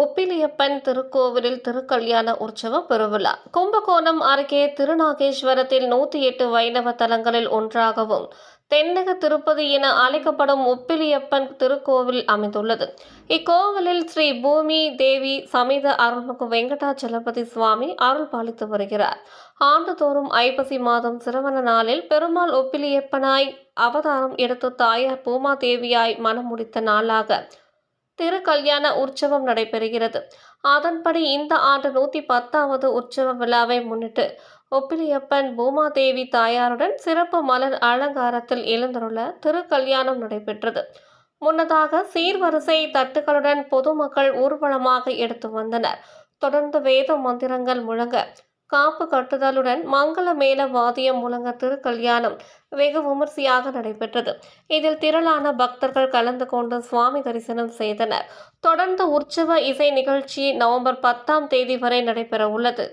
ஒப்பிலியப்பன் திருக்கோவிலில் திருக்கல்யாண உற்சவ பெருவிழா. கும்பகோணம் அருகே திருநாகேஸ்வரத்தில் 108 வைணவ தலங்களில் ஒன்றாகவும் தென்னக திருப்பதி என அழைக்கப்படும் ஒப்பிலியப்பன் திருக்கோவில் அமைந்துள்ளது. இக்கோவிலில் ஸ்ரீ பூமி தேவி சமேத அருள்மிகு வெங்கடாச்சலபதி சுவாமி அருள் பாலித்து வருகிறார். ஆண்டுதோறும் ஐப்பசி மாதம் சிரவண நாளில் பெருமாள் ஒப்பிலியப்பனாய் அவதாரம் எடுத்து தாயார் பூமாதேவியாய் மனம் முடித்த நாளாக திருக்கல்யாண உற்சவம் நடைபெறுகிறது. அதன்படி இந்த ஆண்டு 110வது உற்சவ விழாவை முன்னிட்டு ஒப்பிலியப்பன் பூமாதேவி தாயாருடன் சிறப்பு மலர் அலங்காரத்தில் எழுந்தருள திருக்கல்யாணம் நடைபெற்றது. முன்னதாக சீர்வரிசை தட்டுகளுடன் பொதுமக்கள் ஊர்வலமாக எடுத்து வந்தனர். தொடர்ந்து வேத மந்திரங்கள் முழங்க காப்பு கட்டுதலுடன் மங்கள மேள வாத்தியம் முழங்க திருக்கல்யாணம் வெகு விமரிசையாக நடைபெற்றது. இதில் திரளான பக்தர்கள் கலந்து கொண்டு சுவாமி தரிசனம் செய்தனர். தொடர்ந்து உற்சவ இசை நிகழ்ச்சி நவம்பர் 10ஆம் தேதி வரை நடைபெற உள்ளது.